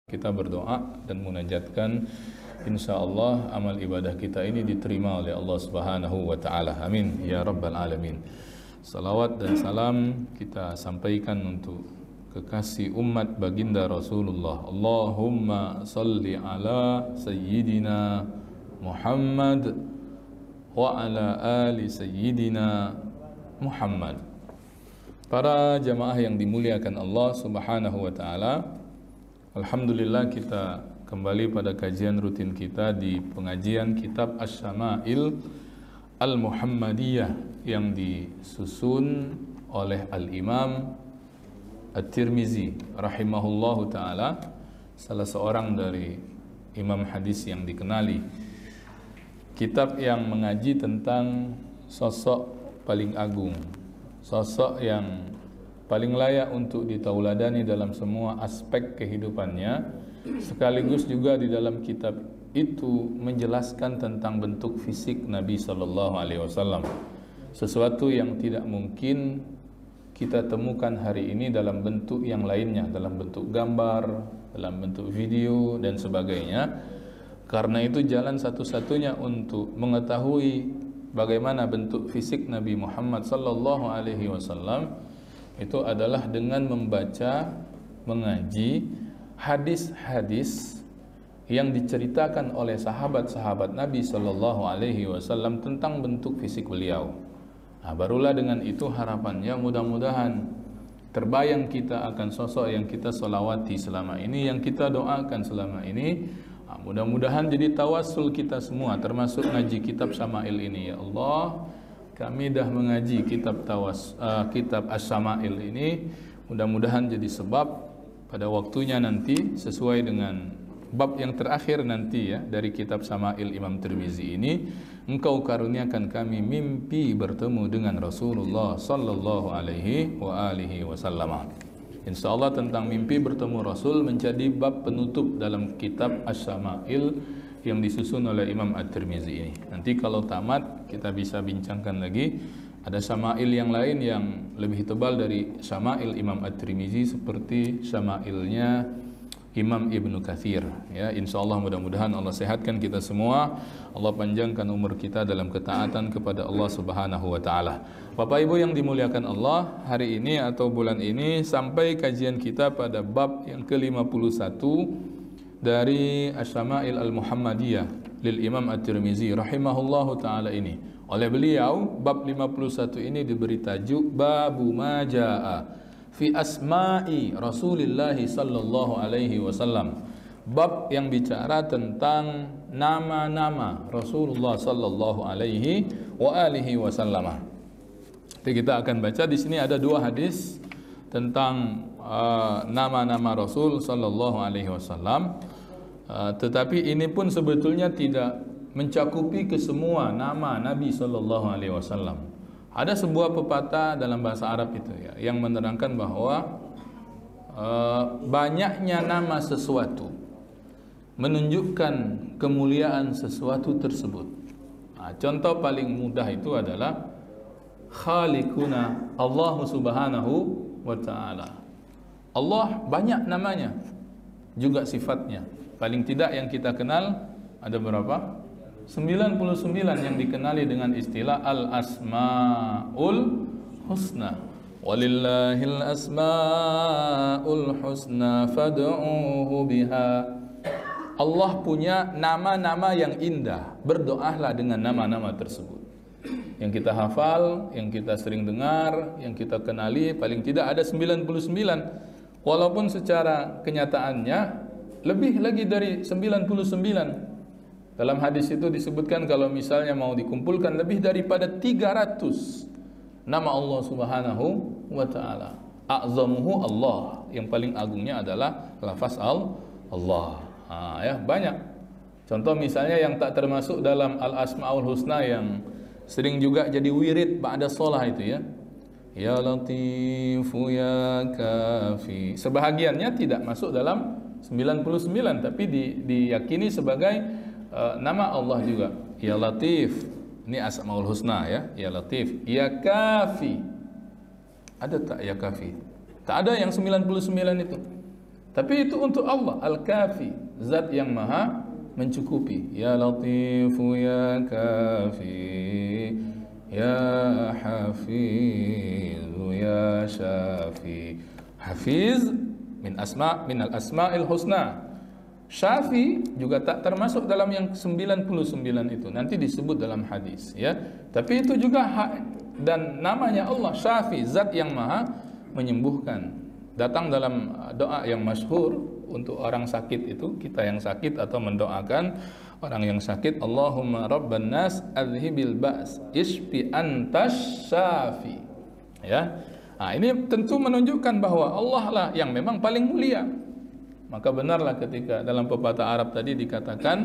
Kita berdoa dan munajatkan, insya Allah amal ibadah kita ini diterima oleh Allah Subhanahu wa Ta'ala. Amin ya Rabbal Alamin. Salawat dan salam kita sampaikan untuk kekasih umat baginda Rasulullah. Allahumma salli ala Sayyidina Muhammad wa ala ali Sayyidina Muhammad. Para jamaah yang dimuliakan Allah Subhanahu wa Ta'ala, alhamdulillah kita kembali pada kajian rutin kita di pengajian kitab Asy-Syama'il Al-Muhammadiyah yang disusun oleh Al-Imam At-Tirmizi rahimahullahu ta'ala, salah seorang dari imam hadis yang dikenali. Kitab yang mengaji tentang sosok paling agung, sosok yang paling layak untuk ditauladani dalam semua aspek kehidupannya, sekaligus juga di dalam kitab itu menjelaskan tentang bentuk fisik Nabi sallallahu alaihi wasallam, sesuatu yang tidak mungkin kita temukan hari ini dalam bentuk yang lainnya, dalam bentuk gambar, dalam bentuk video dan sebagainya. Karena itu jalan satu-satunya untuk mengetahui bagaimana bentuk fisik Nabi Muhammad sallallahu alaihi wasallam itu adalah dengan membaca, mengaji hadis-hadis yang diceritakan oleh sahabat-sahabat Nabi sallallahu alaihi wasallam tentang bentuk fisik beliau. Nah, barulah dengan itu harapannya mudah-mudahan terbayang kita akan sosok yang kita solawati selama ini, yang kita doakan selama ini. Nah, mudah-mudahan jadi tawassul kita semua, termasuk ngaji kitab Syama'il ini. Ya Allah, kami dah mengaji kitab Asy-Syama'il ini, mudah-mudahan jadi sebab pada waktunya nanti sesuai dengan bab yang terakhir nanti ya dari kitab Syama'il Imam Tirmizi ini, Engkau karuniakan kami mimpi bertemu dengan Rasulullah sallallahu alaihi wa alihi wasallam. Insyaallah tentang mimpi bertemu Rasul menjadi bab penutup dalam kitab Asy-Syama'il yang disusun oleh Imam At-Tirmizi ini. Nanti kalau tamat kita bisa bincangkan lagi. Ada Syama'il yang lain yang lebih tebal dari Syama'il Imam At-Tirmizi, seperti Syama'ilnya Imam Ibnu Katsir. Ya, insyaallah mudah-mudahan Allah sehatkan kita semua. Allah panjangkan umur kita dalam ketaatan kepada Allah Subhanahu wa Ta'ala. Bapak Ibu yang dimuliakan Allah, hari ini atau bulan ini sampai kajian kita pada bab yang ke-51 dari Asy-Syama'il Al-Muhammadiyah lil Imam At-Tirmizi rahimahullahu ta'ala ini. Oleh beliau, bab 51 ini diberi tajuk Babu ma jaa fi asma'i Rasulillah sallallahu alaihi wasallam. Bab yang bicara tentang nama-nama Rasulullah sallallahu alaihi wa alihi wasallam. Jadi kita akan baca di sini ada dua hadis tentang nama-nama Rasul sallallahu alaihi wasallam, tetapi ini pun sebetulnya tidak mencakupi kesemua nama Nabi sallallahu alaihi wasallam. Ada sebuah pepatah dalam bahasa Arab itu ya yang menerangkan bahwa banyaknya nama sesuatu menunjukkan kemuliaan sesuatu tersebut. Nah, contoh paling mudah itu adalah Khaliquna Allah Subhanahu wa Ta'ala. Allah banyak namanya, juga sifatnya. Paling tidak yang kita kenal ada berapa? 99 yang dikenali dengan istilah Al-Asma'ul Husna. Walillahil asma'ul husna fad'uhu biha. Allah punya nama-nama yang indah, berdoalah dengan nama-nama tersebut. Yang kita hafal, yang kita sering dengar, yang kita kenali, paling tidak ada 99. Walaupun secara kenyataannya lebih lagi dari 99. Dalam hadis itu disebutkan kalau misalnya mau dikumpulkan lebih daripada 300 nama Allah Subhanahu wa Ta'ala. A'zamuhu Allah, yang paling agungnya adalah lafaz Allah. Ya, banyak. Contoh misalnya yang tak termasuk dalam Al-Asma'ul Husna yang sering juga jadi wirid ba'da shalah itu ya. Ya Latifu ya Kafi. Sebahagiannya tidak masuk dalam 99 tapi diyakini sebagai nama Allah juga. Ya Latif, ini Asmaul Husna ya. Ya Latif, Ya Kafi. Ada tak Ya Kafi? Tak ada yang 99 itu. Tapi itu untuk Allah, Al-Kafi, zat yang maha mencukupi. Ya Latifu ya Kafi, ya Hafizu ya Syafi. Hafiz min al-asma'il husna. Syafi juga tak termasuk dalam yang 99 itu. Nanti disebut dalam hadis, ya. Tapi itu juga dan namanya Allah Syafi, zat yang maha menyembuhkan. Datang dalam doa yang masyhur untuk orang sakit itu, kita yang sakit atau mendoakan orang yang sakit, Allahumma rabban nas adhibil ba's isfi antas syafi. Ya. Nah, ini tentu menunjukkan bahwa Allah lah yang memang paling mulia. Maka benarlah ketika dalam pepatah Arab tadi dikatakan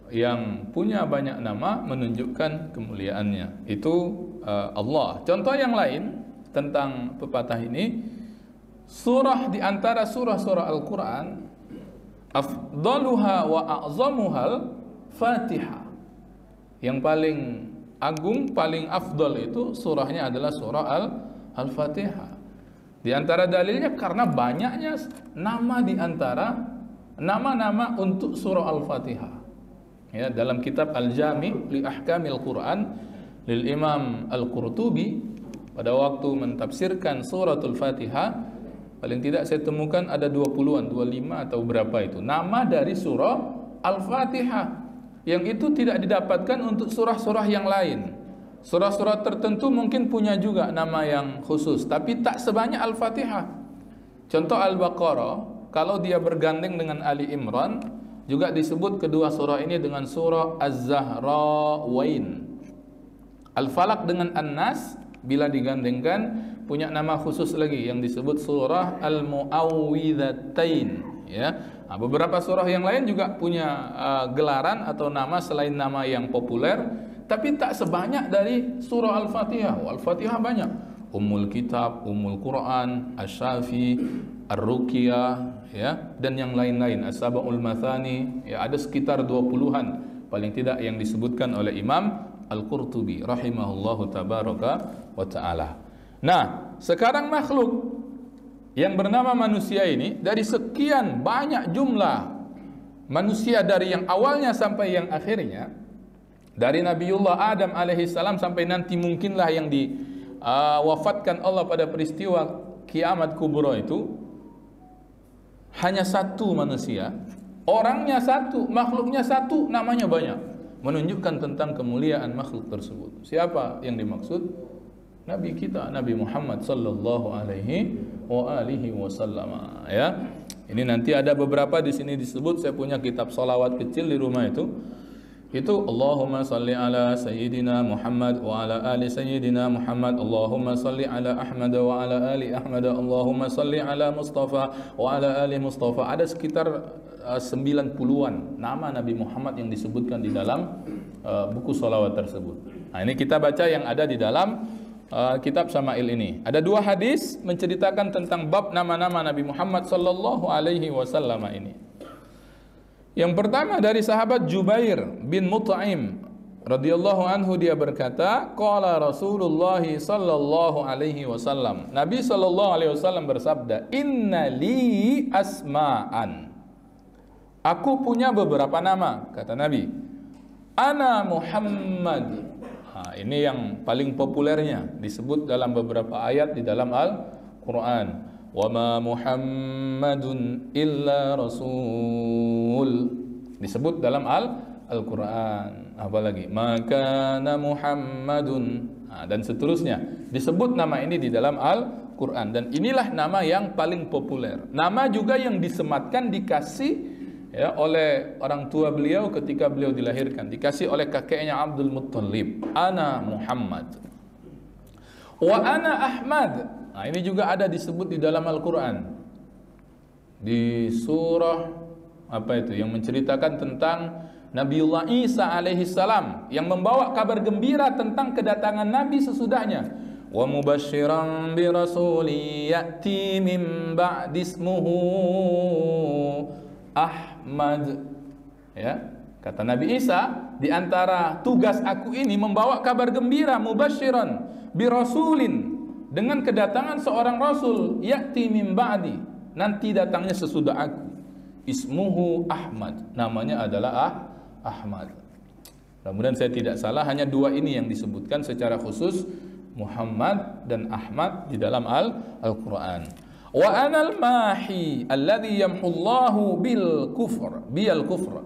yang punya banyak nama menunjukkan kemuliaannya itu Allah. Contoh yang lain tentang pepatah ini, surah di antara surah-surah Al-Quran, afdaluha wa a'zamuhal Fatihah. Yang paling agung, paling afdal itu surahnya adalah surah Al-Fatihah. Di antara dalilnya karena banyaknya nama di antara nama-nama untuk surah Al-Fatihah. Ya, dalam kitab Al-Jami' li Ahkamil Quran lil Imam Al-Qurtubi, pada waktu mentafsirkan suratul Fatihah, paling tidak saya temukan ada 20-an, 25 atau berapa itu nama dari surah Al-Fatihah, yang itu tidak didapatkan untuk surah-surah yang lain. Surah-surah tertentu mungkin punya juga nama yang khusus, tapi tak sebanyak Al-Fatihah. Contoh Al-Baqarah, kalau dia bergandeng dengan Ali Imran, juga disebut kedua surah ini dengan surah Az-Zahrawain. Al-Falaq dengan An-Nas bila digandengkan punya nama khusus lagi yang disebut surah Al-Mu'awwidhatain, ya. Nah, beberapa surah yang lain juga punya gelaran atau nama selain nama yang populer, tapi tak sebanyak dari surah Al-Fatihah. Al-Fatihah banyak. Ummul Kitab, Ummul Quran, Asy-Syafi, Ar-Ruqyah, ya, dan yang lain-lain, As-Sab'ul Mathani, ya, ada sekitar 20-an paling tidak yang disebutkan oleh Imam Al-Qurtubi rahimahullahu tabaraka wa ta'ala. Nah, sekarang makhluk yang bernama manusia ini, dari sekian banyak jumlah manusia dari yang awalnya sampai yang akhirnya, dari Nabiullah Adam alaihissalam sampai nanti mungkinlah yang wafatkan Allah pada peristiwa kiamat kubra itu, hanya satu manusia, orangnya satu, makhluknya satu, namanya banyak, menunjukkan tentang kemuliaan makhluk tersebut. Siapa yang dimaksud? Nabi kita, Nabi Muhammad sallallahu alaihi wasallam, ya. Ini nanti ada beberapa di sini disebut. Saya punya kitab salawat kecil di rumah itu Allahumma salli ala sayyidina Muhammad wa ala ali sayyidina Muhammad, Allahumma salli ala Ahmad wa ala ali Ahmad, Allahumma salli ala Mustafa wa ala ali Mustafa. Ada sekitar 90-an nama Nabi Muhammad yang disebutkan di dalam buku salawat tersebut. Nah, ini kita baca yang ada di dalam kitab Syama'il ini. Ada 2 hadis menceritakan tentang bab nama-nama Nabi Muhammad sallallahu alaihi wasallam ini. Yang pertama dari sahabat Jubair bin Mut'im radhiyallahu anhu, dia berkata, qala Rasulullah sallallahu alaihi wasallam, Nabi sallallahu alaihi wasallam bersabda, inna li asma'an, aku punya beberapa nama, kata Nabi. Ana Muhammad. Nah, ini yang paling populernya, disebut dalam beberapa ayat di dalam Al-Quran. Wa ma Muhammadun illa rasul, disebut dalam Al-Quran. Apalagi maka Muhammadun, dan seterusnya, disebut nama ini di dalam Al-Quran. Dan inilah nama yang paling populer. Nama juga yang disematkan, dikasih, ya, oleh orang tua beliau ketika beliau dilahirkan, dikasih oleh kakeknya Abdul Muttalib. Ana Muhammad wa ana Ahmad. Nah, ini juga ada disebut di dalam Al-Quran, di surah apa itu yang menceritakan tentang Nabiullah Isa alaihissalam yang membawa kabar gembira tentang kedatangan Nabi sesudahnya. Wa mubasysyiran bi rasuli ya'ti min ba'di ismuhu Ahmad. Ya, kata Nabi Isa, di antara tugas aku ini membawa kabar gembira, mubasysyiran bi rasulin, dengan kedatangan seorang rasul, ya'ti min ba'di, nanti datangnya sesudah aku. Ismuhu Ahmad, namanya adalah Ahmad. Mudah-mudahan saya tidak salah, hanya dua ini yang disebutkan secara khusus, Muhammad dan Ahmad di dalam Al-Quran. Wa anal mahi alladhi yamhullahu bil kufr.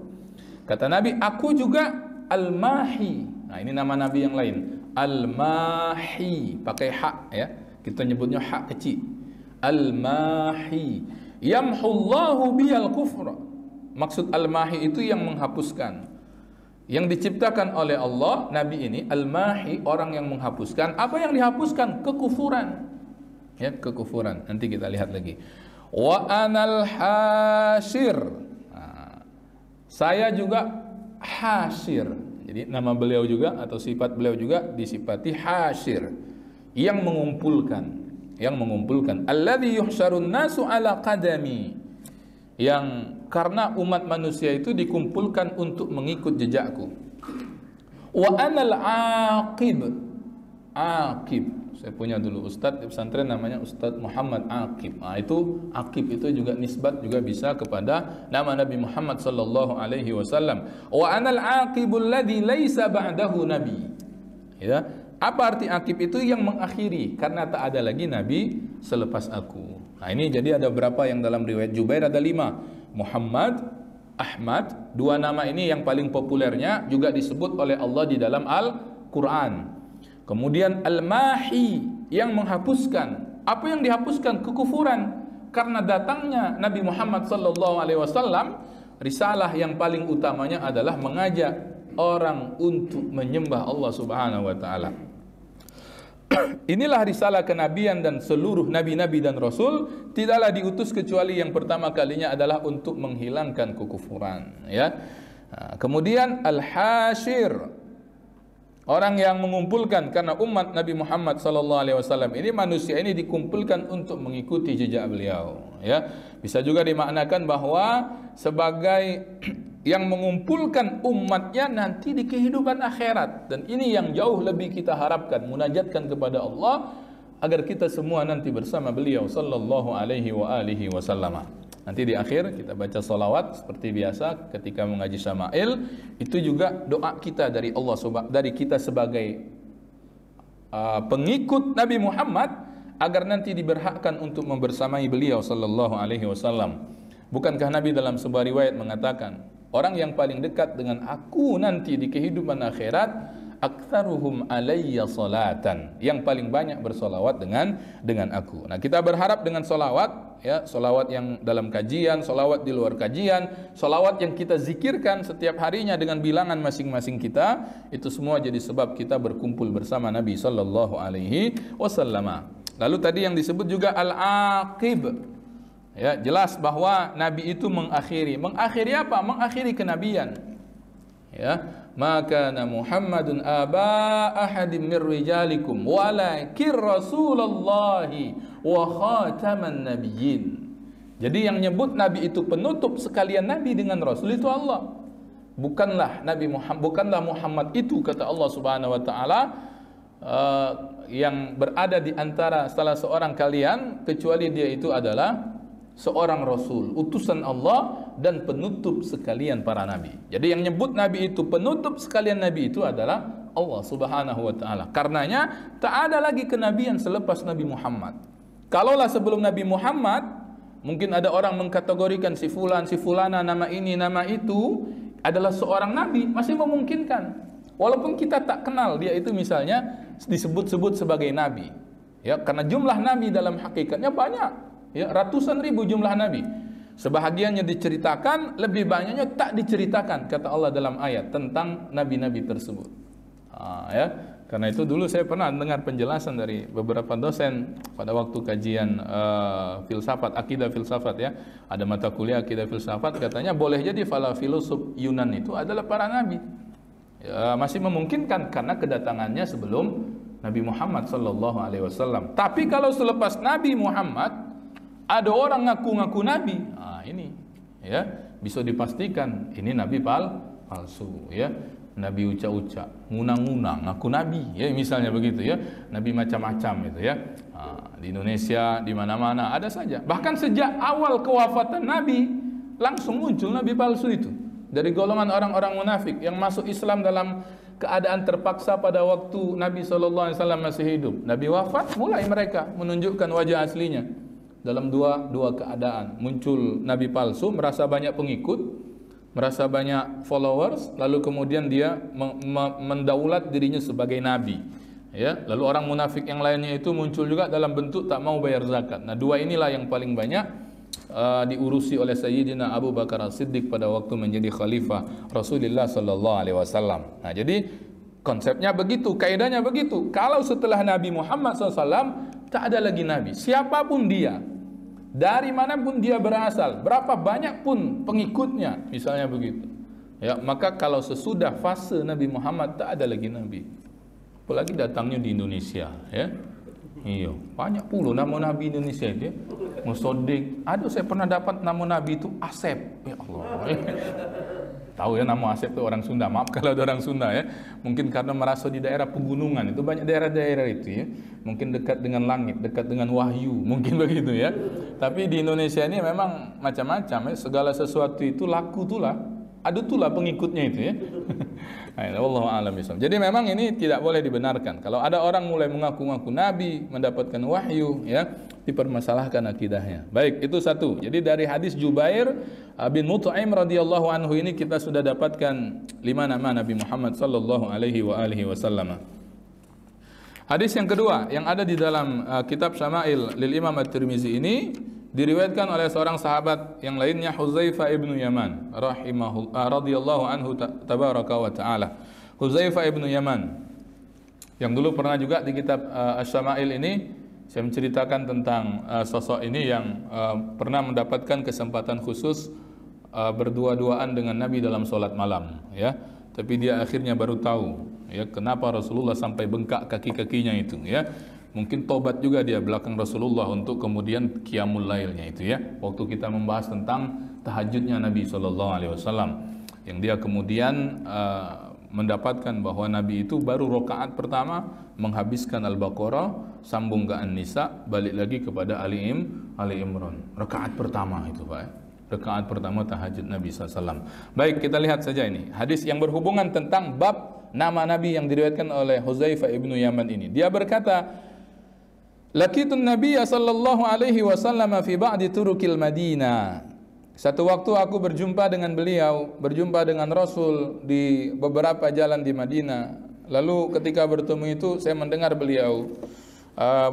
Kata Nabi, aku juga al-mahi. Nah, ini nama Nabi yang lain. Al-mahi, pakai hak ya. Kita nyebutnya hak kecil. Al-mahi. Yamhullahu bil kufr. Maksud al-mahi itu yang menghapuskan. Yang diciptakan oleh Allah, Nabi ini al-mahi, orang yang menghapuskan. Apa yang dihapuskan? Kekufuran. Ya, kekufuran. Nanti kita lihat lagi. Wa anal hasyir. Nah, saya juga hasyir. Jadi nama beliau juga atau sifat beliau juga disifati hasyir, yang mengumpulkan, alladzi yuhsyarun nasu ala qadami, yang karena umat manusia itu dikumpulkan untuk mengikut jejakku. Wa anal aqib. Saya punya dulu ustadz di pesantren namanya Ustadz Muhammad Aqib. Nah, itu Aqib itu juga nisbat juga bisa kepada nama Nabi Muhammad sallallahu alaihi wasallam. Wa anal aqibul ladzi laisa ba'dahu nabi. Ya, apa arti Aqib itu? Yang mengakhiri, karena tak ada lagi nabi selepas aku. Nah, ini jadi ada berapa yang dalam riwayat Jubair ada 5. Muhammad, Ahmad, dua nama ini yang paling populernya juga disebut oleh Allah di dalam Al-Quran. Kemudian al-mahi, yang menghapuskan. Apa yang dihapuskan? Kekufuran. Karena datangnya Nabi Muhammad sallallahu alaihi wasallam, risalah yang paling utamanya adalah mengajak orang untuk menyembah Allah Subhanahu wa taala. Inilah risalah kenabian, dan seluruh nabi-nabi dan rasul tidaklah diutus kecuali yang pertama kalinya adalah untuk menghilangkan kekufuran, ya. Kemudian al-hasyir, orang yang mengumpulkan, karena umat Nabi Muhammad sallallahu alaihi wasallam ini, manusia ini dikumpulkan untuk mengikuti jejak beliau, ya. Bisa juga dimaknakan bahwa sebagai yang mengumpulkan umatnya nanti di kehidupan akhirat, dan ini yang jauh lebih kita harapkan, munajatkan kepada Allah agar kita semua nanti bersama beliau sallallahu alaihi wa alihi wasallam. Nanti di akhir kita baca salawat seperti biasa ketika mengaji Syama'il. Itu juga doa kita dari Allah, dari kita sebagai pengikut Nabi Muhammad, agar nanti diberhakkan untuk membersamai beliau sallallahu alaihi wasallam. Bukankah Nabi dalam sebuah riwayat mengatakan, orang yang paling dekat dengan aku nanti di kehidupan akhirat, aktsaruhum alayya salatan, yang paling banyak bersolawat dengan aku. Nah, kita berharap dengan solawat, ya, solawat yang dalam kajian, solawat di luar kajian, solawat yang kita zikirkan setiap harinya dengan bilangan masing-masing kita, itu semua jadi sebab kita berkumpul bersama Nabi sallallahu alaihi wasallam. Lalu tadi yang disebut juga al-aqib, ya, jelas bahwa Nabi itu mengakhiri apa? Mengakhiri kenabian, ya. Maka Muhammadun aba ahadim mir rijalikum walakin Rasulullahi wa khataman nabiyyin. Jadi yang nyebut Nabi itu penutup sekalian Nabi dengan Rasul itu Allah. Bukanlah Muhammad itu, kata Allah Subhanahu wa taala, yang berada di antara salah seorang kalian, kecuali dia itu adalah seorang Rasul, utusan Allah dan penutup sekalian para nabi. Jadi yang nyebut Nabi itu penutup sekalian Nabi itu adalah Allah Subhanahu wa taala. Karenanya tak ada lagi kenabian selepas Nabi Muhammad. Kalaulah sebelum Nabi Muhammad mungkin ada orang mengkategorikan si fulan, si fulana, nama ini, nama itu adalah seorang nabi, masih memungkinkan. Walaupun kita tak kenal dia itu misalnya disebut-sebut sebagai nabi. Ya, karena jumlah nabi dalam hakikatnya banyak. Ya, ratusan ribu jumlah nabi. Sebahagiannya diceritakan, lebih banyaknya tak diceritakan, kata Allah dalam ayat tentang nabi-nabi tersebut. Ya, karena itu dulu saya pernah dengar penjelasan dari beberapa dosen pada waktu kajian filsafat, akidah filsafat, ya. Ada mata kuliah akidah filsafat, katanya boleh jadi para filosof Yunan itu adalah para nabi. Ya, masih memungkinkan karena kedatangannya sebelum Nabi Muhammad sallallahu alaihi wasallam. Tapi kalau selepas Nabi Muhammad ada orang ngaku-ngaku nabi, nah ini, ya, bisa dipastikan ini nabi palsu, ya. Nabi ucap-ucap, ngunang-ngunang, ngaku nabi, ya misalnya begitu ya. Nabi macam-macam itu ya. Di Indonesia, di mana-mana ada saja. Bahkan sejak awal kewafatan Nabi langsung muncul nabi palsu itu dari golongan orang-orang munafik yang masuk Islam dalam keadaan terpaksa pada waktu Nabi SAW masih hidup. Nabi wafat, mulai mereka menunjukkan wajah aslinya dalam dua keadaan. Muncul nabi palsu, merasa banyak pengikut, merasa banyak followers, lalu kemudian dia mendaulat dirinya sebagai nabi. Ya, lalu orang munafik yang lainnya itu muncul juga dalam bentuk tak mau bayar zakat. Nah, dua inilah yang paling banyak diurusi oleh Sayyidina Abu Bakar As-Siddiq pada waktu menjadi khalifah Rasulullah sallallahu alaihi wasallam. Nah, jadi konsepnya begitu, kaidahnya begitu. Kalau setelah Nabi Muhammad SAW tak ada lagi nabi, siapapun dia, dari manapun dia berasal, berapa banyak pun pengikutnya, misalnya begitu. Ya, maka kalau sesudah fase Nabi Muhammad tak ada lagi nabi. Apalagi datangnya di Indonesia, ya. Iya, banyak puluh nama nabi Indonesia itu. Musodik. Aduh, saya pernah dapat nama nabi itu Asep. Ya Allah. Tahu ya nama Asep itu orang Sunda. Maaf kalau ada orang Sunda ya. Mungkin karena merasa di daerah pegunungan itu banyak daerah-daerah itu ya. Mungkin dekat dengan langit, dekat dengan wahyu, mungkin begitu ya. Tapi di Indonesia ini memang macam-macam ya. Segala sesuatu itu laku tulah. Ada tulah pengikutnya itu ya. Wallahu a'lam bishawab. Jadi memang ini tidak boleh dibenarkan. Kalau ada orang mulai mengaku-ngaku nabi, mendapatkan wahyu ya, dipermasalahkan akidahnya. Baik, itu satu. Jadi dari hadis Jubair bin Mut'im radhiyallahu anhu ini kita sudah dapatkan 5 nama Nabi Muhammad sallallahu alaihi wasallam. Hadis yang kedua yang ada di dalam kitab Syama'il lil Imam At-Tirmizi ini diriwayatkan oleh seorang sahabat yang lainnya, Huzaifah ibnu Yaman radhiyallahu anhu tabaraka wa taala. Huzaifah ibnu Yaman yang dulu pernah juga di kitab Asy-Syama'il ini saya menceritakan tentang sosok ini yang pernah mendapatkan kesempatan khusus berdua-duaan dengan Nabi dalam sholat malam ya. Tapi dia akhirnya baru tahu ya kenapa Rasulullah sampai bengkak kaki-kakinya itu ya. Mungkin tobat juga dia belakang Rasulullah untuk kemudian qiyamul lailnya itu ya. Waktu kita membahas tentang tahajudnya Nabi SAW, yang dia kemudian mendapatkan bahwa Nabi itu baru rakaat pertama menghabiskan Al-Baqarah, sambung ke An-Nisa, balik lagi kepada Ali Imran. Rakaat pertama itu Pak. Rakaat pertama tahajud Nabi SAW. Baik, kita lihat saja ini hadis yang berhubungan tentang bab nama Nabi yang diriwayatkan oleh Huzaifah ibnu Yaman ini. Dia berkata, Lakitun Nabiya sallallahu alaihi wasallam fi ba'di turukil Madinah. Satu waktu aku berjumpa dengan beliau, berjumpa dengan Rasul di beberapa jalan di Madinah. Lalu ketika bertemu itu saya mendengar beliau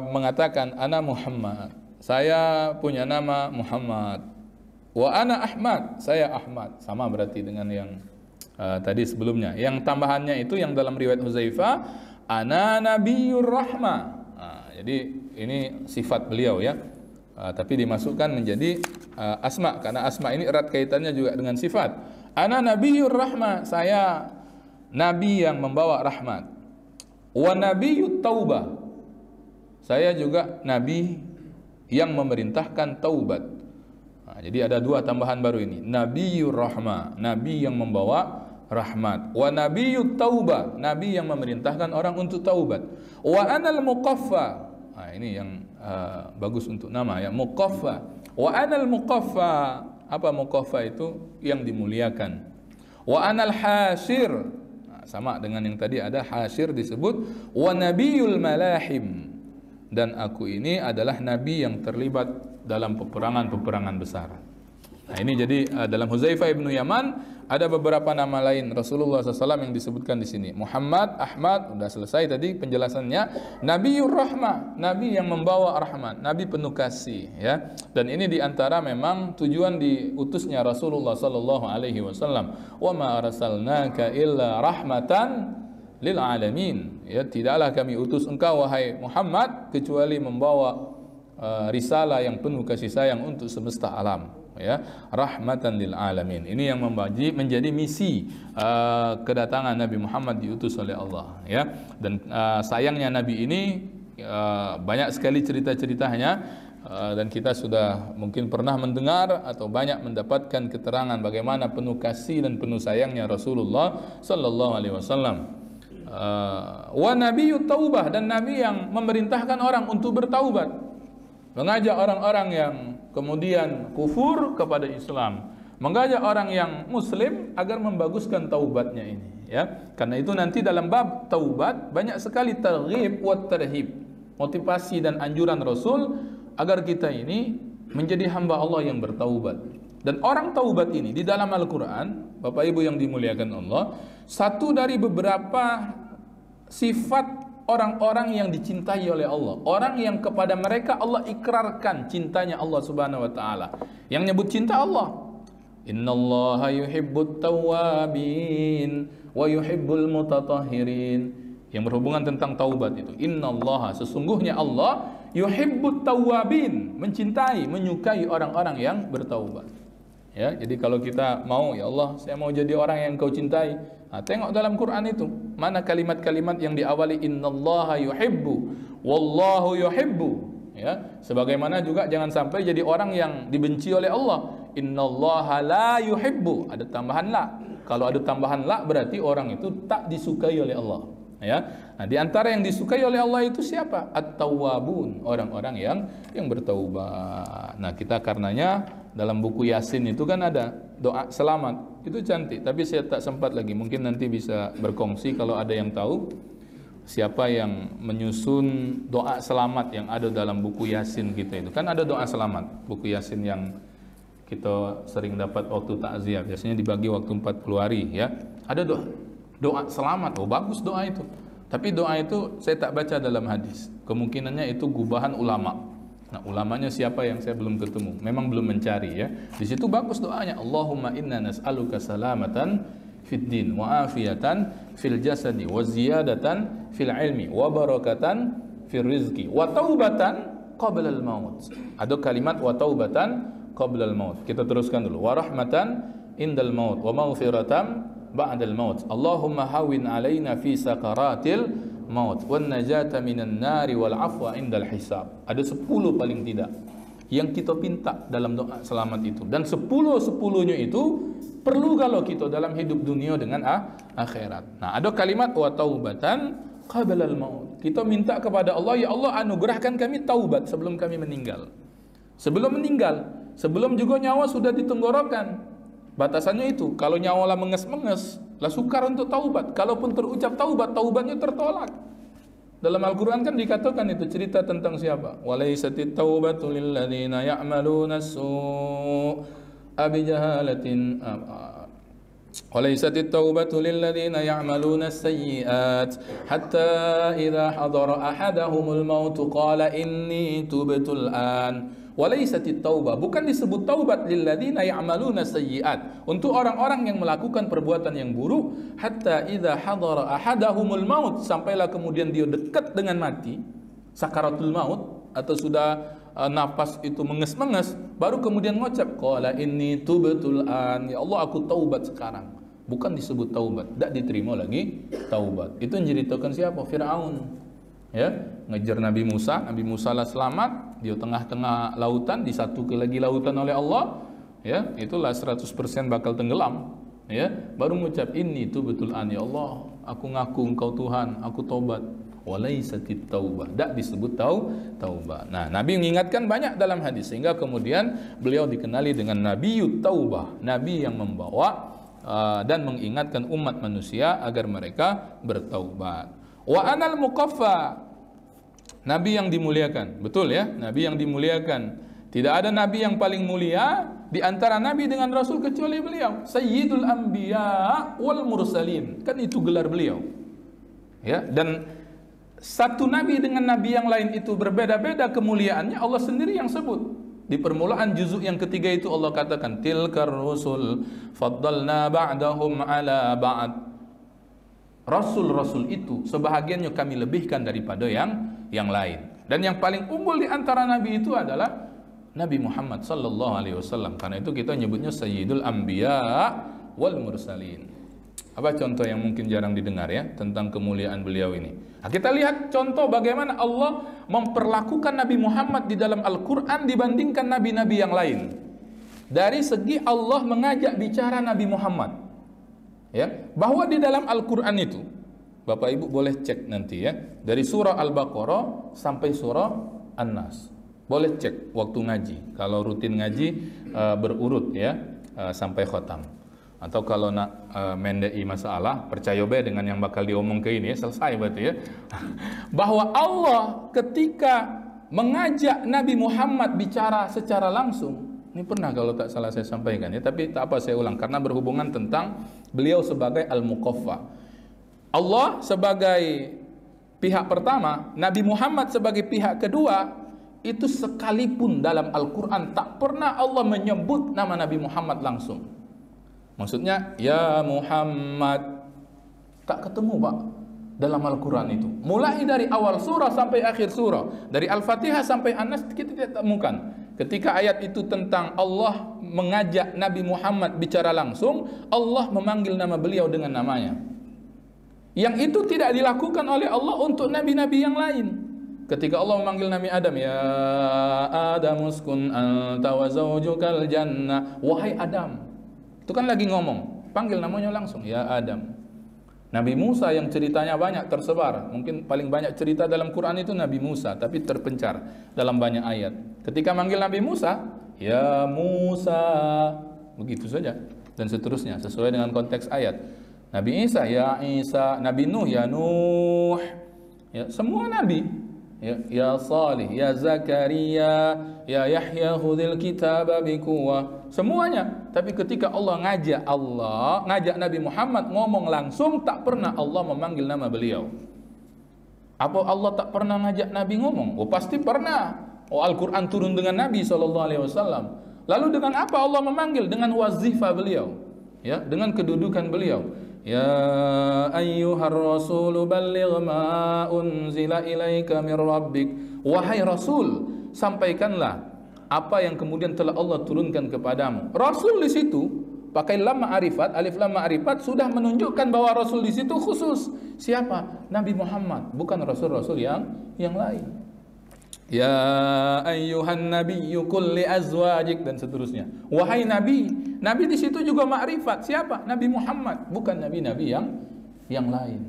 mengatakan, Ana Muhammad, saya punya nama Muhammad. Wa ana Ahmad, saya Ahmad. Sama berarti dengan yang tadi sebelumnya. Yang tambahannya itu yang dalam riwayat Huzaifah, Ana Nabiyur Rahmah. Jadi ini sifat beliau ya, tapi dimasukkan menjadi asma karena asma ini erat kaitannya juga dengan sifat. Ana Nabiyur Rahmah, saya nabi yang membawa rahmat. Wa Nabiyut Taubah, saya juga nabi yang memerintahkan taubat. Jadi ada dua tambahan baru ini. Nabiyur Rahmah, nabi yang membawa rahmat. Wa Nabiyut Taubah, nabi yang memerintahkan orang untuk taubat. Wa anal muqaffa. Nah, ini yang bagus untuk nama ya, muqaffa. Wa anal muqaffa. Apa muqaffa itu? Yang dimuliakan. Wa anal hasyir. Nah, sama dengan yang tadi ada hasyir disebut. Wa nabiyul malahim. Dan aku ini adalah nabi yang terlibat dalam peperangan-peperangan besar. Nah, ini jadi dalam Huzaifah ibnu Yaman ada beberapa nama lain Rasulullah SAW yang disebutkan di sini. Muhammad, Ahmad, sudah selesai tadi penjelasannya. Nabiyur Rahmah, nabi yang membawa rahmat, nabi penuh kasih ya. Dan ini diantara memang tujuan diutusnya Rasulullah SAW. Wa ma arsalnaka illa rahmatan lil alamin. Ya, tidaklah kami utus engkau wahai Muhammad kecuali membawa risalah yang penuh kasih sayang untuk semesta alam. Ya, rahmatan lil alamin. Ini yang menjadi misi kedatangan Nabi Muhammad diutus oleh Allah ya. Dan sayangnya Nabi ini banyak sekali cerita-ceritanya dan kita sudah mungkin pernah mendengar atau banyak mendapatkan keterangan bagaimana penuh kasih dan penuh sayangnya Rasulullah sallallahu alaihi wasallam. Wa nabiyyut taubah, dan nabi yang memerintahkan orang untuk bertaubat, mengajak orang-orang yang kemudian kufur kepada Islam, mengajak orang yang muslim agar membaguskan taubatnya ini, ya. Karena itu nanti dalam bab taubat banyak sekali targhib wa tarhib, motivasi dan anjuran Rasul agar kita ini menjadi hamba Allah yang bertaubat. Dan orang taubat ini di dalam Al-Quran, Bapak Ibu yang dimuliakan Allah, satu dari beberapa sifat orang-orang yang dicintai oleh Allah, orang yang kepada mereka Allah ikrarkan cintanya Allah Subhanahu wa taala. Yang nyebut cinta Allah, innallaha yuhibbut tawwabin wa yuhibbul mutatahhirin. Yang berhubungan tentang taubat itu, innallaha, sesungguhnya Allah, yuhibbut tawwabin, mencintai, menyukai orang-orang yang bertaubat. Ya, jadi kalau kita mau, ya Allah, saya mau jadi orang yang Kau cintai. Nah, tengok dalam Quran itu, mana kalimat-kalimat yang diawali innallaha yuhibbu, wallahu yuhibbu. Ya, sebagaimana juga jangan sampai jadi orang yang dibenci oleh Allah. Innallaha la yuhibbu, ada tambahan la. Kalau ada tambahan la berarti orang itu tak disukai oleh Allah. Ya, nah di antara yang disukai oleh Allah itu siapa? At-tawwabun, orang-orang yang bertaubat. Nah, kita karenanya dalam buku Yasin itu kan ada doa selamat, itu cantik. Tapi saya tak sempat lagi, mungkin nanti bisa berkongsi kalau ada yang tahu siapa yang menyusun doa selamat yang ada dalam buku Yasin kita itu. Kan ada doa selamat, buku Yasin yang kita sering dapat waktu takziah, biasanya dibagi waktu 40 hari, ya. Ada doa selamat, oh bagus doa itu. Tapi doa itu saya tak baca dalam hadis. Kemungkinannya itu gubahan ulama. Nah, ulamanya siapa yang saya belum ketemu. Memang belum mencari, ya. Di situ bagus doanya. Allahumma inna nas'aluka salamatan fid din wa afiyatan fil jasadi wa ziyadatan fil ilmi wa barakatan fil rizqi wa taubatan qabla al maut. Ada kalimat wa taubatan qabla al maut. Kita teruskan dulu. Wa rahmatan indal maut wa maghfiratan ba'dal maut. Allahumma hawin alaina fi sakaratil maut wan najata minan nari wal afwa indal hisab. Ada 10 paling tidak yang kita minta dalam doa selamat itu, dan 10-10-nya itu perlu kalau kita dalam hidup dunia dengan akhirat. Nah, ada kalimat wa taubatan qablal maut. Kita minta kepada Allah, ya Allah, anugerahkan kami taubat sebelum kami meninggal. Sebelum meninggal, sebelum juga nyawa sudah di tenggorokan. Batasannya itu, kalau nyawa lah menges-menges, lah sukar untuk taubat. Kalaupun terucap taubat, taubatnya tertolak. Dalam Al-Quran kan dikatakan itu cerita tentang siapa? Walaisatit taubatu lilladzina ya'maluna as-su'a bijahalatin. Walaisatit taubatu lilladzina ya'maluna as-sayyi'at hatta idza hadara ahadahumul maut qala inni tubtul an. Walaisatit taubah, bukan disebut taubat lilladzina ya'maluna sayyi'at, untuk orang-orang yang melakukan perbuatan yang buruk, hatta idza hadara ahadahumul maut, sampailah kemudian dia dekat dengan mati, sakaratul maut, atau sudah napas itu menges-menges, baru kemudian mengucap qala inni tubtul an, ya Allah aku taubat sekarang. Bukan disebut taubat, tidak diterima lagi taubat. Itu yang diceritakan siapa? Fir'aun. Ya, ngejar Nabi Musa lah selamat, di tengah-tengah lautan, disatukan lagi lautan oleh Allah, ya, itulah 100% bakal tenggelam, ya, baru mengucap ini itu betul an, ya Allah, aku ngaku engkau Tuhan, aku tobat. Walaisatit taubah, tidak disebut taubat. Nah, Nabi mengingatkan banyak dalam hadis, sehingga kemudian beliau dikenali dengan Nabiyut Taubah, Nabi yang membawa dan mengingatkan umat manusia agar mereka bertaubat. Wa anal muqaffa, Nabi yang dimuliakan, betul ya, Nabi yang dimuliakan. Tidak ada Nabi yang paling mulia di antara Nabi dengan Rasul kecuali beliau, Sayyidul Anbiya wal Mursalin, kan itu gelar beliau. Ya, dan satu Nabi dengan Nabi yang lain itu berbeda-beda kemuliaannya, Allah sendiri yang sebut. Di permulaan juzuk yang ketiga itu Allah katakan, tilkar rusul faddalna ba'dahum ala ba'd. Rasul-rasul itu sebahagiannya kami lebihkan daripada yang lain. Dan yang paling unggul di antara nabi itu adalah Nabi Muhammad sallallahu alaihi wasallam. Karena itu kita nyebutnya Sayyidul Anbiya wal Mursalin. Apa contoh yang mungkin jarang didengar ya tentang kemuliaan beliau ini? Nah, kita lihat contoh bagaimana Allah memperlakukan Nabi Muhammad di dalam Al-Quran dibandingkan nabi-nabi yang lain. Dari segi Allah mengajak bicara Nabi Muhammad, ya, bahwa di dalam Al-Quran itu, Bapak Ibu boleh cek nanti ya, dari surah Al-Baqarah sampai surah An-Nas. Boleh cek waktu ngaji. Kalau rutin ngaji berurut ya sampai khotam. Atau kalau nak mendai masalah, percaya be dengan yang bakal diomong ke ini ya, selesai berarti ya. Bahwa Allah ketika mengajak Nabi Muhammad bicara secara langsung, ini pernah kalau tak salah saya sampaikan ya, tapi tak apa saya ulang karena berhubungan tentang beliau sebagai Al-Muqaffa. Allah sebagai pihak pertama, Nabi Muhammad sebagai pihak kedua, itu sekalipun dalam Al-Quran tak pernah Allah menyebut nama Nabi Muhammad langsung. Maksudnya, ya Muhammad, tak ketemu Pak dalam Al-Quran itu. Mulai dari awal surah sampai akhir surah, dari Al-Fatihah sampai An-Nas kita tidak temukan. Ketika ayat itu tentang Allah mengajak Nabi Muhammad bicara langsung, Allah memanggil nama beliau dengan namanya. Yang itu tidak dilakukan oleh Allah untuk nabi-nabi yang lain. Ketika Allah memanggil Nabi Adam, ya Adam uskun anta wa zawjukal jannah, wahai Adam. Itu kan lagi ngomong, panggil namanya langsung, ya Adam. Nabi Musa yang ceritanya banyak tersebar, mungkin paling banyak cerita dalam Quran itu Nabi Musa, tapi terpencar dalam banyak ayat. Ketika manggil Nabi Musa, ya Musa, begitu saja dan seterusnya sesuai dengan konteks ayat. Nabi Isa, ya Isa. Nabi Nuh, ya Nuh. Ya, semua nabi. Ya Salih, ya Zakaria, ya Yahya khudhil kitaba biquwwah. Semuanya. Tapi ketika Allah ngajak Nabi Muhammad ngomong langsung, tak pernah Allah memanggil nama beliau. Apa Allah tak pernah ngajak Nabi ngomong? Oh pasti pernah. Oh Al-Quran turun dengan Nabi SAW. Lalu dengan apa Allah memanggil? Dengan wazifah beliau, ya, dengan kedudukan beliau. Ya ayyuhar rasulu balligh ma unzila ilaika mir rabbik. Wahai Rasul, sampaikanlah apa yang kemudian telah Allah turunkan kepadamu. Rasul di situ pakai lam ma'rifat, alif lam ma'rifat, sudah menunjukkan bahwa Rasul di situ khusus. Siapa? Nabi Muhammad, bukan rasul-rasul yang lain. Ya ayyuhan nabiyyu qul li azwajik, dan seterusnya. Wahai nabi, nabi di situ juga ma'rifat. Siapa? Nabi Muhammad, bukan nabi-nabi yang lain.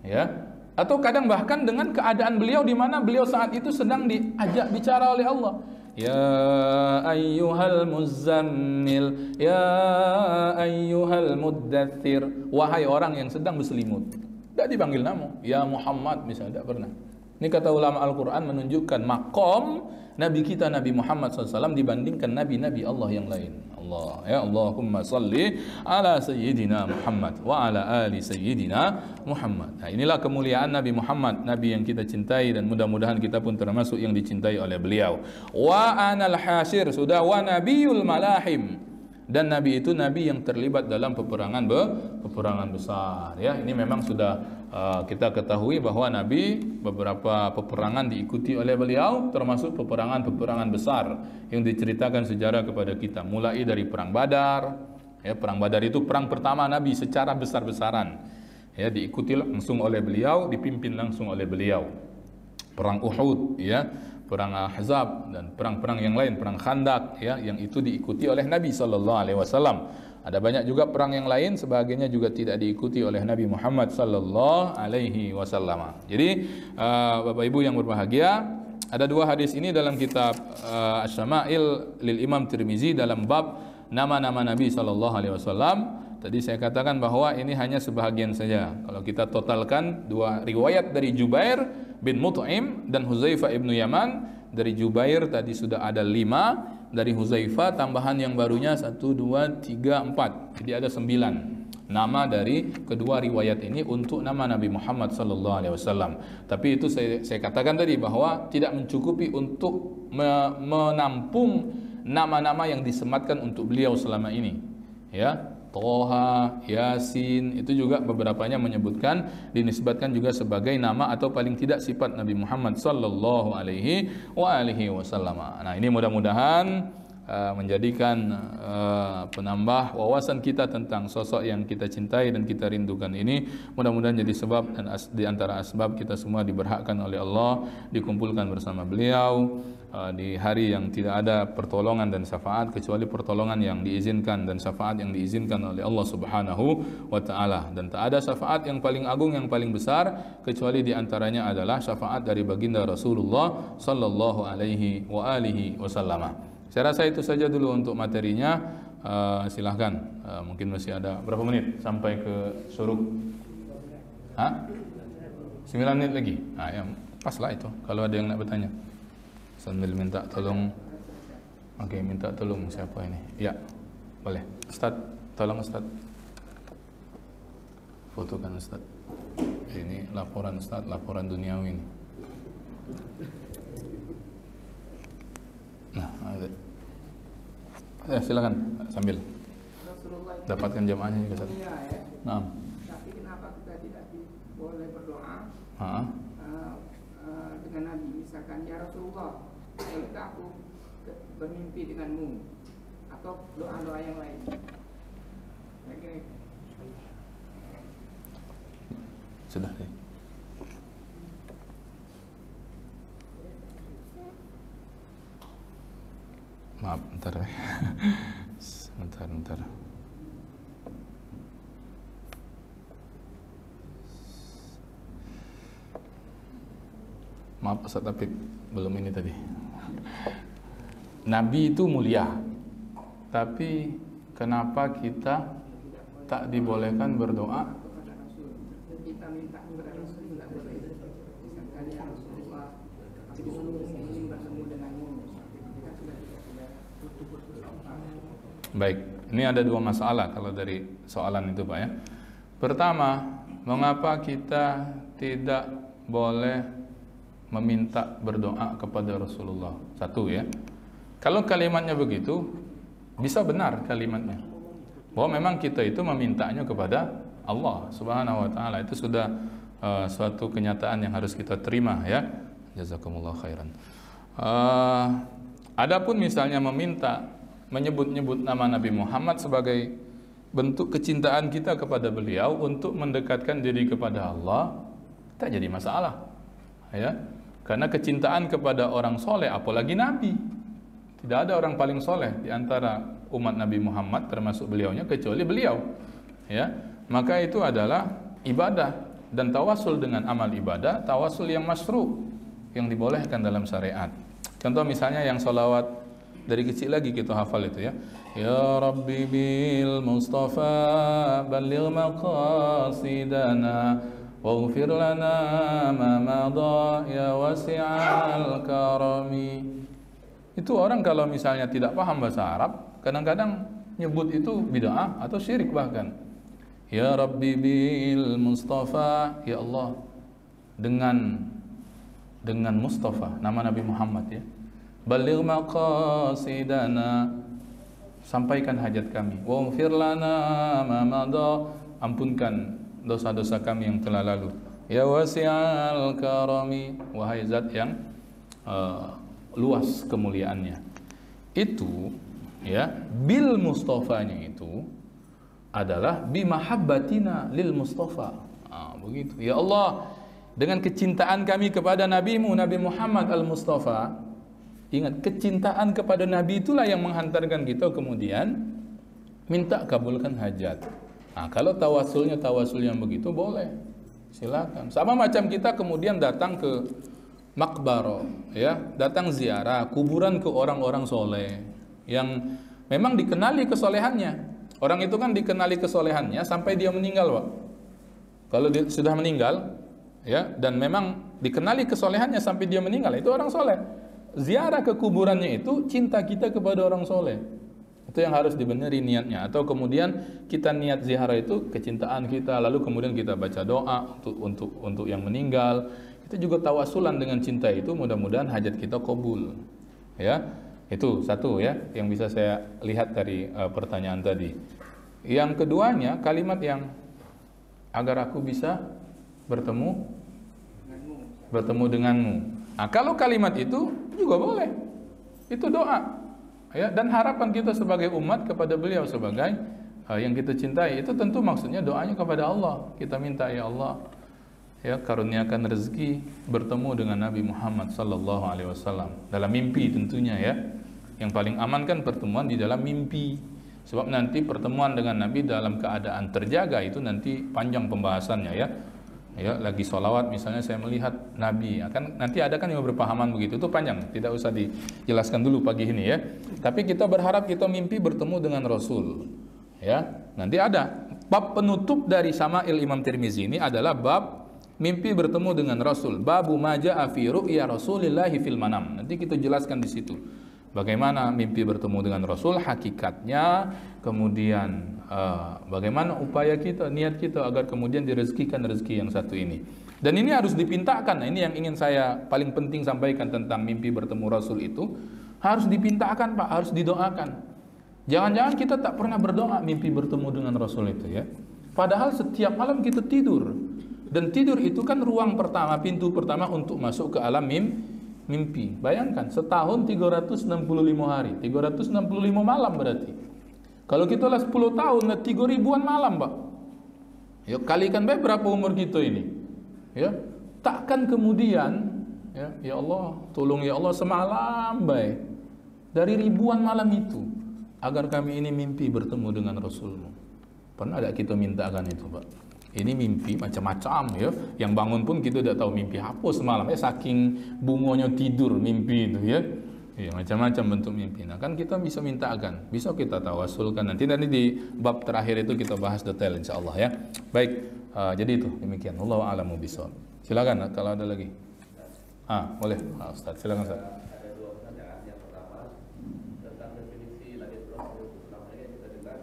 Ya. Atau kadang bahkan dengan keadaan beliau di mana beliau saat itu sedang diajak bicara oleh Allah. Ya ayyuhal muzammil, ya ayyuhal muddathir. Wahai orang yang sedang berselimut. Tidak dipanggil nama. Ya Muhammad misalnya, tidak pernah. Ini kata ulama Al-Quran menunjukkan makom Nabi kita Nabi Muhammad SAW dibandingkan nabi-nabi Allah yang lain. Allah, ya Allahumma salli ala Sayyidina Muhammad wa ala ali Sayyidina Muhammad. Nah, inilah kemuliaan Nabi Muhammad, Nabi yang kita cintai, dan mudah-mudahan kita pun termasuk yang dicintai oleh beliau. Wa anal hasyir, sudah, wa nabiyul malahim. Dan Nabi itu Nabi yang terlibat dalam peperangan besar. Ya, ini memang sudah kita ketahui bahwa Nabi beberapa peperangan diikuti oleh beliau, termasuk peperangan besar yang diceritakan sejarah kepada kita. Mulai dari perang Badar. Ya, perang Badar itu perang pertama Nabi secara besar-besaran. Ya, diikuti langsung oleh beliau, dipimpin langsung oleh beliau. Perang Uhud, ya, perang Ahzab, dan perang-perang yang lain, perang Khandak, ya, yang itu diikuti oleh Nabi SAW. Ada banyak juga perang yang lain, sebagainya juga tidak diikuti oleh Nabi Muhammad SAW. Jadi Bapak Ibu yang berbahagia, ada dua hadis ini dalam kitab Asy-Syama'il lil Imam Tirmizi dalam bab nama-nama Nabi SAW. Tadi saya katakan bahwa ini hanya sebahagian saja. Kalau kita totalkan dua riwayat dari Jubair bin Mut'im dan Huzaifah ibnu Yaman. Dari Jubair tadi sudah ada 5, dari Huzaifah tambahan yang barunya 1, 2, 3, 4. Jadi ada 9 nama dari kedua riwayat ini untuk nama Nabi Muhammad SAW. Tapi itu saya katakan tadi bahwa tidak mencukupi untuk menampung nama-nama yang disematkan untuk beliau selama ini. Ya, Toha, Yasin, itu juga beberapanya menyebutkan, dinisbatkan juga sebagai nama atau paling tidak sifat Nabi Muhammad sallallahu alaihi wasallam. Nah, ini mudah-mudahan menjadikan penambah wawasan kita tentang sosok yang kita cintai dan kita rindukan ini. Mudah-mudahan jadi sebab dan di antara asbab kita semua diberhakkan oleh Allah, dikumpulkan bersama beliau di hari yang tidak ada pertolongan dan syafaat kecuali pertolongan yang diizinkan dan syafaat yang diizinkan oleh Allah Subhanahu wa taala. Dan tak ada syafaat yang paling agung, yang paling besar kecuali di antaranya adalah syafaat dari baginda Rasulullah sallallahu alaihi wa alihi wasallam. Saya rasa itu saja dulu untuk materinya. Silahkan, mungkin masih ada berapa menit sampai ke syuruk? 9 menit lagi. Ya, pas lah itu kalau ada yang nak bertanya. Sambil minta tolong. Oke, minta tolong siapa ini? Ya, boleh. Ustaz, tolong Ustaz. Fotokan Ustaz. Ini laporan Ustaz, laporan duniawi ini. Nah, silakan sambil dapatkan jamaahnya juga Ustaz. Nah. Tapi kenapa kita tidak boleh berdoa dengan Nabi? Misalkan, ya Rasulullah, bolehkah aku bermimpi denganmu? Atau doa-doa yang lain? Sudah deh. Maaf, bentar ya. Bentar. Maaf Ustaz, tapi belum ini tadi. Nabi itu mulia, tapi kenapa kita tak dibolehkan berdoa? Kita minta kepada Rasul, tidak boleh. Misalkan, ya Rasulullah, aku ingin bertemu denganmu. Kita sudah Baik, ini ada dua masalah kalau dari soalan itu Pak ya. Pertama, mengapa kita tidak boleh meminta berdoa kepada Rasulullah? Satu ya, kalau kalimatnya begitu, bisa benar kalimatnya bahwa memang kita itu memintanya kepada Allah Subhanahu wa taala. Itu sudah suatu kenyataan yang harus kita terima ya. Jazakumullah khairan. Adapun misalnya menyebut-nyebut nama Nabi Muhammad sebagai bentuk kecintaan kita kepada beliau untuk mendekatkan diri kepada Allah, tak jadi masalah ya, karena kecintaan kepada orang soleh, apalagi Nabi, tidak ada orang paling soleh di antara umat Nabi Muhammad termasuk beliaunya kecuali beliau ya. Maka itu adalah ibadah, dan tawasul dengan amal ibadah, tawasul yang masyru', yang dibolehkan dalam syariat. Contoh misalnya yang sholawat dari kecil lagi kita hafal itu ya. Ya Rabbi bil Mustafa balligh maqasidana waghfir lana ma madha ya wasi'al karami. Itu orang kalau misalnya tidak paham bahasa Arab, kadang-kadang nyebut itu bid'ah atau syirik bahkan. Ya Rabbi bil Mustafa, ya Allah dengan Mustafa, nama Nabi Muhammad ya. Balligh maqasidana, sampaikan hajat kami. Waghfir lana ma madha, ampunkan dosa-dosa kami yang telah lalu. Ya wasi'al karami, wahai zat yang luas kemuliaannya. Itu ya, bil Mustafanya itu adalah bimahabbatina lil Mustafa. Begitu. Ya Allah, dengan kecintaan kami kepada Nabimu Nabi Muhammad al-Mustafa. Ingat, kecintaan kepada Nabi itulah yang menghantarkan kita kemudian minta kabulkan hajat. Kalau tawasulnya tawasul yang begitu boleh, silakan. Sama macam kita kemudian datang ke makbaro, ya, datang ziarah kuburan ke orang-orang soleh yang memang dikenali kesolehannya. Orang itu kan dikenali kesolehannya sampai dia meninggal, Pak. Kalau dia sudah meninggal, ya, dan memang dikenali kesolehannya sampai dia meninggal, itu orang soleh. Ziarah ke kuburannya itu cinta kita kepada orang soleh. Itu yang harus dibeneri niatnya. Atau kemudian kita niat ziarah itu kecintaan kita, lalu kemudian kita baca doa untuk yang meninggal. Itu juga tawasulan dengan cinta itu, mudah-mudahan hajat kita kabul. Ya, itu satu ya yang bisa saya lihat dari pertanyaan tadi. Yang keduanya, kalimat yang agar aku bisa bertemu denganmu. Nah, kalau kalimat itu juga boleh. Itu doa. ya, dan harapan kita sebagai umat kepada beliau sebagai yang kita cintai. Itu tentu maksudnya doanya kepada Allah. Kita minta, ya Allah, ya, karuniakan rezeki bertemu dengan Nabi Muhammad sallallahu alaihi wasallam dalam mimpi tentunya, ya. Yang paling aman kan pertemuan di dalam mimpi. Sebab nanti pertemuan dengan Nabi dalam keadaan terjaga itu nanti panjang pembahasannya, ya. Ya, lagi sholawat misalnya saya melihat Nabi, akan nanti ada kan yang berpahaman begitu, itu panjang, tidak usah dijelaskan dulu pagi ini, ya. Tapi kita berharap kita mimpi bertemu dengan Rasul, ya. Nanti ada bab penutup dari Syama'il Imam Tirmizi ini adalah bab mimpi bertemu dengan Rasul, babu maja'a fi ru'ya Rasulillahi fil manam. Nanti kita jelaskan di situ bagaimana mimpi bertemu dengan Rasul, hakikatnya, kemudian bagaimana upaya kita, niat kita agar kemudian direzekikan rezeki yang satu ini. Dan ini harus dipintakan. Nah, ini yang ingin saya paling penting sampaikan tentang mimpi bertemu Rasul itu. Harus dipintakan, Pak, harus didoakan. Jangan-jangan kita tak pernah berdoa mimpi bertemu dengan Rasul itu, ya. Padahal setiap malam kita tidur. Dan tidur itu kan ruang pertama, pintu pertama untuk masuk ke alam mimpi. Bayangkan, setahun 365 hari, 365 malam berarti. Kalau kita lah 10 tahun, 3.000-an malam, Pak. Ya, kalikan baik berapa umur kita ini. Ya, takkan kemudian, ya Allah, tolong ya Allah semalam baik dari ribuan malam itu agar kami ini mimpi bertemu dengan Rasulmu. Pernah ada kita mintakan itu, Pak? Ini mimpi macam-macam, ya. Yang bangun pun kita tidak tahu mimpi apa semalam, ya, saking bungonya tidur mimpi itu, ya. Ya, macam-macam bentuk mimpi. Nah, kan kita bisa mintakan, bisa kita tawasulkan. Nanti di bab terakhir itu kita bahas detail insyaallah, ya. Baik, jadi itu demikian. Wallahu a'lamu bishawab. Silakan kalau ada lagi. Boleh. Ustaz, silakan Ustaz. Ada dua pertanyaan. Yang pertama tentang definisi lahir Rasul itu. Selama ini kita dengar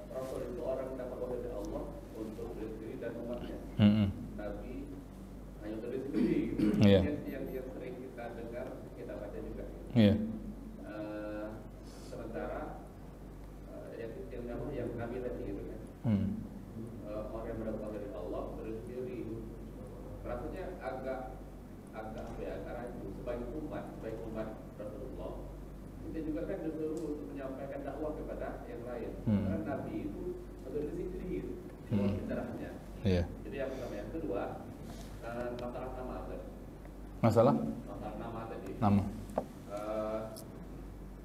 Rasul itu orang yang dapat oleh Allah untuk diri sendiri dan umatnya. Nabi hanya untuk diri sendiri. Iya. Yang sering kita dengar, kita baca juga. Iya. Sementara yang Nabi tadi itu kan, orang yang mendapat dari Allah berdiri sendiri. Rasanya agak ragu sebagai umat Rasulullah. Kita juga kan disuruh untuk menyampaikan dakwah kepada yang lain. Karena Nabi itu berdiri sendiri gitu, darahnya. Iya. Jadi yang pertama, yang kedua, masalah nama tadi. Masalah Nama tadi. nama.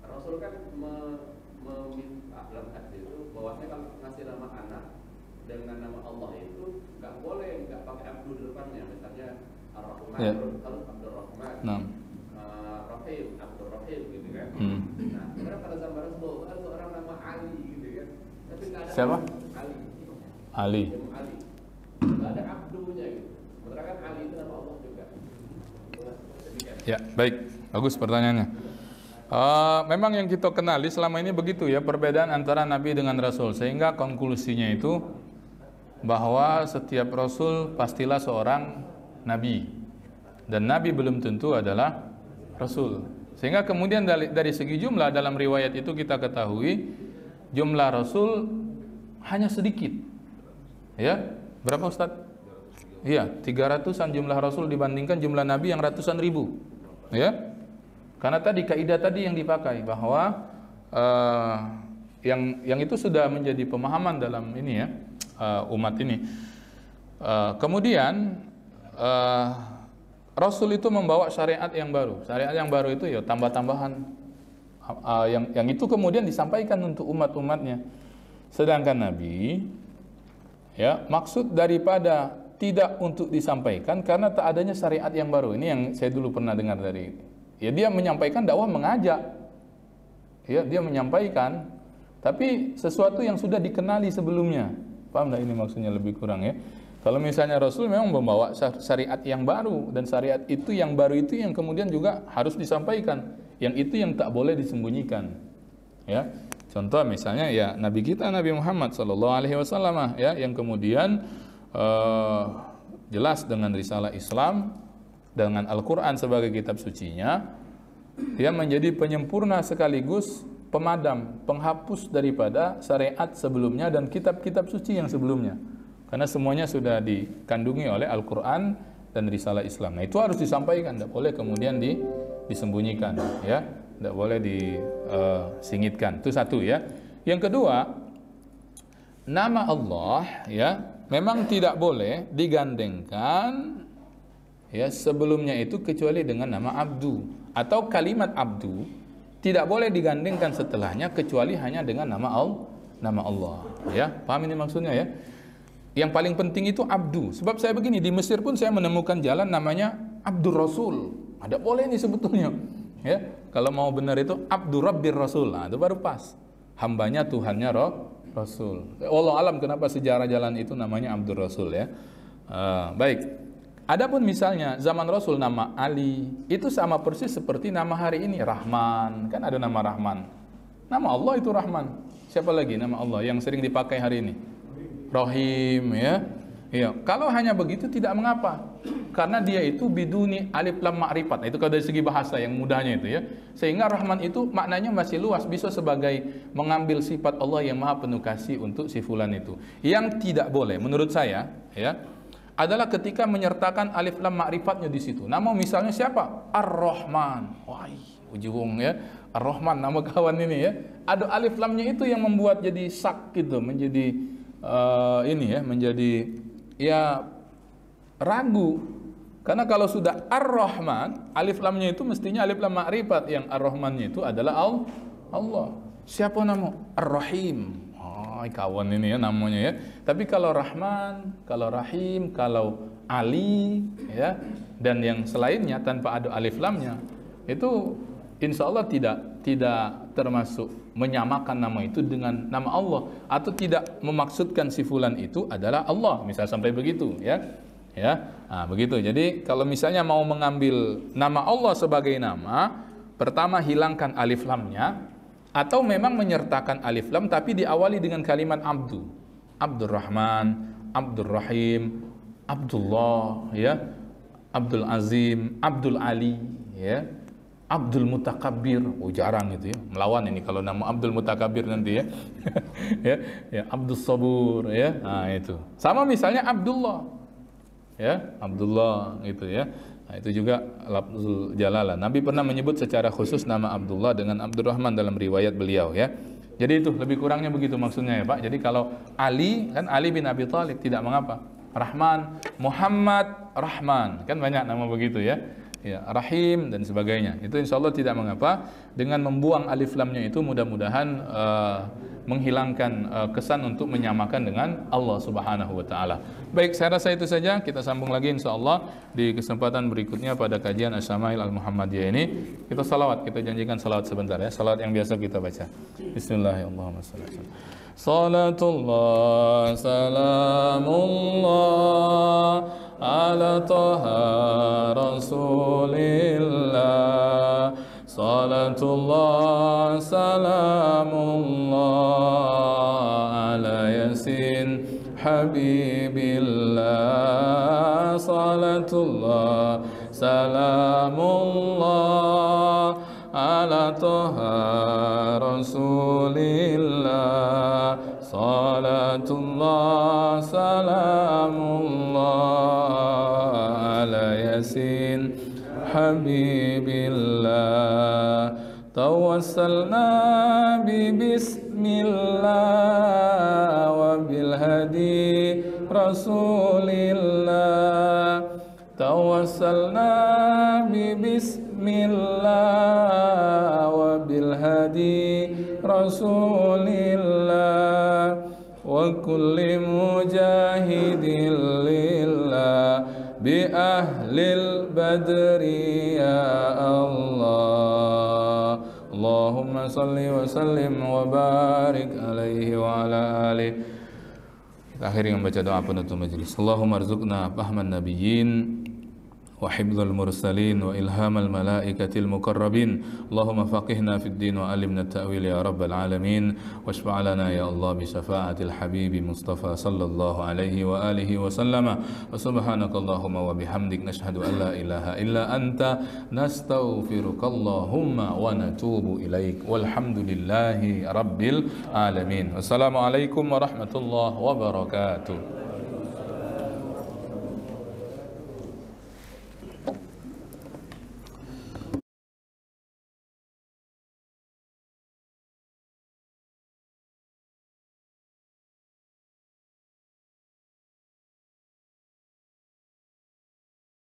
Rasul kan meminta dalam hadis itu bahwasanya kalau ngasih nama anak dengan nama Allah itu nggak boleh nggak pakai Abdul di depannya, misalnya Ar-Rahman, harus Abdul Rahman, Rahim, Abdul Rahim gitu kan. Nah, sekarang pada zaman Rasul ada seorang nama Ali gitu kan, tapi nggak ada Siapa? Ali. Nggak ada Abdulnya gitu. Sementara kan Ali itu nama Allah juga. Ya, baik. Bagus pertanyaannya. Memang yang kita kenali selama ini begitu, ya, perbedaan antara Nabi dengan Rasul. Sehingga konklusinya itu bahwa setiap Rasul pastilah seorang Nabi. Dan Nabi belum tentu adalah Rasul. Sehingga kemudian dari segi jumlah dalam riwayat itu kita ketahui jumlah Rasul hanya sedikit. Ya, berapa Ustaz? Iya, 300-an jumlah Rasul dibandingkan jumlah Nabi yang ratusan ribu. Ya, karena tadi kaidah tadi yang dipakai bahwa yang itu sudah menjadi pemahaman dalam ini, ya, umat ini. Kemudian Rasul itu membawa syariat yang baru. Syariat yang baru itu, ya, tambah-tambahan yang itu kemudian disampaikan untuk umat-umatnya. Sedangkan Nabi, ya, maksud daripada tidak untuk disampaikan karena tak adanya syariat yang baru. Ini yang saya dulu pernah dengar dari, ya, dia menyampaikan dakwah mengajak, ya, dia menyampaikan, tapi sesuatu yang sudah dikenali sebelumnya. Paham tak ini maksudnya lebih kurang, ya? Kalau misalnya Rasul memang membawa syariat yang baru, dan syariat itu yang baru itu yang kemudian juga harus disampaikan, yang itu yang tak boleh disembunyikan, ya. Contoh misalnya, ya, Nabi kita Nabi Muhammad SAW, ya, yang kemudian jelas dengan risalah Islam, dengan Al-Quran sebagai kitab sucinya, dia menjadi penyempurna sekaligus pemadam, penghapus daripada syariat sebelumnya dan kitab-kitab suci yang sebelumnya. Karena semuanya sudah dikandungi oleh Al-Quran dan risalah Islam. Nah, itu harus disampaikan, tidak boleh kemudian disembunyikan, ya. tidak boleh disingitkan. Itu satu ya. Yang kedua, nama Allah ya memang tidak boleh digandengkan ya sebelumnya itu kecuali dengan nama abdu, atau kalimat abdu tidak boleh digandengkan setelahnya kecuali hanya dengan nama Allah ya. Paham ini maksudnya ya? Yang paling penting itu abdu. Sebab saya begini, di Mesir pun saya menemukan jalan namanya Abdur Rasul. Ada boleh ini sebetulnya ya. Kalau mau benar itu Abdur Rabbir Rasul. Nah, itu baru pas. Hambanya Tuhannya Rasul. Wallahu alam kenapa sejarah jalan itu namanya Abdur Rasul ya. Baik. Adapun misalnya zaman Rasul nama Ali itu sama persis seperti nama hari ini Rahman, kan ada nama Rahman. Nama Allah itu Rahman. Siapa lagi nama Allah yang sering dipakai hari ini? Rahim ya. Iya, kalau hanya begitu tidak mengapa. Karena dia itu biduni alif lam ma'rifat. Itu kalau dari segi bahasa yang mudahnya itu ya. Sehingga Rahman itu maknanya masih luas, bisa sebagai mengambil sifat Allah yang Maha Penuh Kasih untuk si fulan itu. Yang tidak boleh menurut saya ya adalah ketika menyertakan alif lam ma'rifatnya di situ. Nama misalnya siapa? Ar-Rahman. Wah, ujung ya. Ar-Rahman nama kawan ini ya. Ada alif lamnya itu yang membuat jadi sak gitu, menjadi ini ya, menjadi ya ragu. Karena kalau sudah Ar-Rahman, alif lamnya itu mestinya alif lam ma'rifat, yang Ar-Rahmannya itu adalah Allah. Siapa nama? Ar-Rahim. Oh, kawan ini ya namanya ya. Tapi kalau Rahman, kalau Rahim, kalau Ali ya dan yang selainnya tanpa ada alif lamnya, itu insya Allah tidak termasuk menyamakan nama itu dengan nama Allah, atau tidak memaksudkan si fulan itu adalah Allah, misal sampai begitu ya. Nah, begitu. Jadi kalau misalnya mau mengambil nama Allah sebagai nama, pertama hilangkan alif lamnya, atau memang menyertakan alif lam tapi diawali dengan kalimat abdu. Abdur Rahman, Abdur Rahim, Abdullah ya, Abdul Azim, Abdul Ali ya, Abdul Mutakabbir. Oh, jarang itu ya, melawan ini kalau nama Abdul Mutakabbir nanti ya. ya, Abdul Sabur ya. Nah, itu. Sama misalnya Abdullah. Ya, Abdullah gitu ya. Nah, itu juga lafzul jalalah. Nabi pernah menyebut secara khusus nama Abdullah dengan Abdurrahman dalam riwayat beliau ya. Jadi itu lebih kurangnya begitu maksudnya ya, Pak. Jadi kalau Ali kan Ali bin Abi Thalib tidak mengapa. Rahman, Muhammad, Rahman, kan banyak nama begitu ya. Ya, Rahim dan sebagainya. Itu insya Allah tidak mengapa. Dengan membuang alif lamnya itu mudah-mudahan menghilangkan kesan untuk menyamakan dengan Allah Subhanahu wa taala. Baik, saya rasa itu saja. Kita sambung lagi insya Allah di kesempatan berikutnya pada kajian Asy-Syama'il Al-Muhammadiyah ini. Kita salawat, kita janjikan salawat sebentar ya. Salawat yang biasa kita baca. Bismillahirrahmanirrahim. Salatullah salamullah ala taha rasulillah. Salatullah salamullah ala yasin habibillah. Salatullah salamullah ala taha rasulillah. Salatullah salamullah ala yasin habibillah. Tawassalna bi bismillah wa bil hadi rasulillah. Tawassalna bi bismillah wa bil hadi rasulillah wa kulli mujahidin lillah bi ahlil badri ya Allah. Allahumma salli wa sallim wa barik alaihi wa ala alihi. Kita akhiri dengan baca doa penutup majelis. Allahumma arzuqna fahman nabiyyin wa hifdzal mursalin wa ilhamal malaikatil muqarrabin. Allahumma faqihna fid din wa alimna at-ta'wil ya rabbal alamin. Washfa' lana ya Allah bi syafa'atil habibi Mustafa sallallahu alaihi wa alihi wa sallama. Wa subhanakallahumma wa bihamdik nashhadu an la ilaha illa anta nastaghfiruka Allahumma wa natubu ilaik. Walhamdulillahi rabbil alamin. Wassalamualaikum warahmatullahi wabarakatuh.